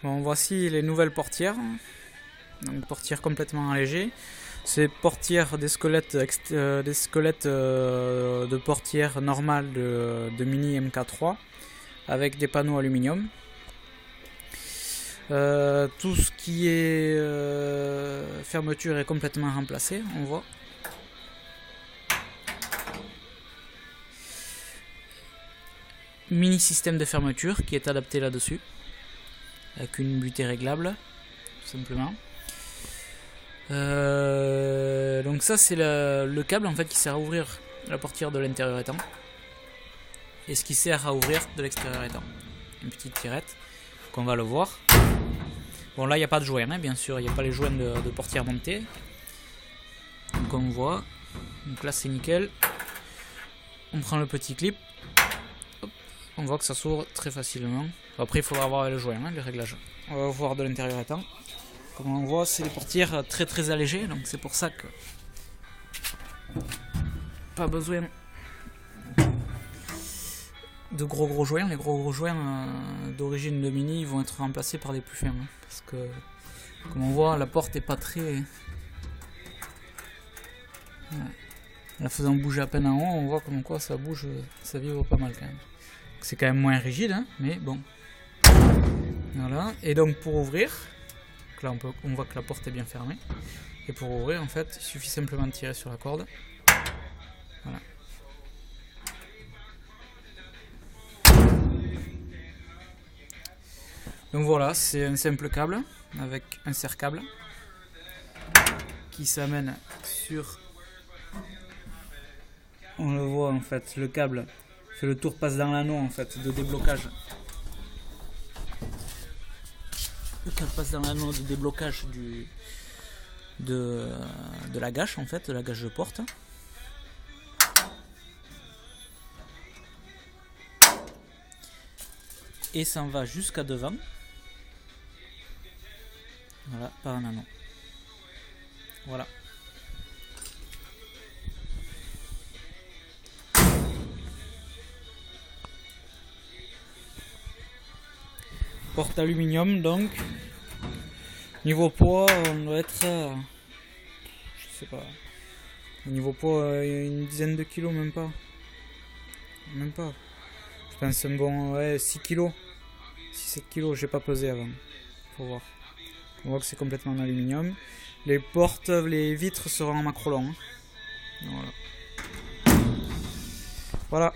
Bon, voici les nouvelles portières. Donc portières complètement allégées. C'est portières des squelettes, de portières normales de Mini MK3 avec des panneaux aluminium. Tout ce qui est fermeture est complètement remplacé, on voit. Mini système de fermeture qui est adapté là-dessus, avec une butée réglable, tout simplement. Donc ça c'est le câble en fait qui sert à ouvrir la portière de l'intérieur étant, et ce qui sert à ouvrir de l'extérieur étant. Une petite tirette, qu'on va le voir. Bon là il n'y a pas de joint, hein, bien sûr, il n'y a pas les joints de portière montée. Donc on voit, donc là c'est nickel. On prend le petit clip. Hop. On voit que ça s'ouvre très facilement. Après il faudra voir le joint, hein, le réglage. On va voir de l'intérieur étant. Comme on voit, c'est des portières très très allégées, donc c'est pour ça que pas besoin de gros joints. Les gros joints d'origine de Mini vont être remplacés par des plus fins, hein, parce que comme on voit, la porte est pas très... La faisant bouger à peine en haut, on voit comme quoi ça bouge, ça vibre pas mal quand même. C'est quand même moins rigide, hein, mais bon. Voilà, et donc pour ouvrir, là on voit que la porte est bien fermée. Et pour ouvrir, en fait, il suffit simplement de tirer sur la corde. Voilà. Donc voilà, c'est un simple câble avec un serre-câble qui s'amène sur... On le voit en fait, le câble fait le tour, passe dans l'anneau en fait de déblocage. Le câble passe dans l'anneau de déblocage de la gâche en fait, de la gâche de porte. Et ça en va jusqu'à devant. Voilà, par un anneau. Voilà. Porte aluminium donc. Niveau poids, on doit être, je sais pas. Niveau poids, une dizaine de kilos, même pas. Même pas. Je pense un bon, ouais, 6 kilos. 6-7 kilos, j'ai pas pesé avant. Faut voir. On voit que c'est complètement en aluminium. Les portes, les vitres seront en macrolon. Hein. Voilà. Voilà.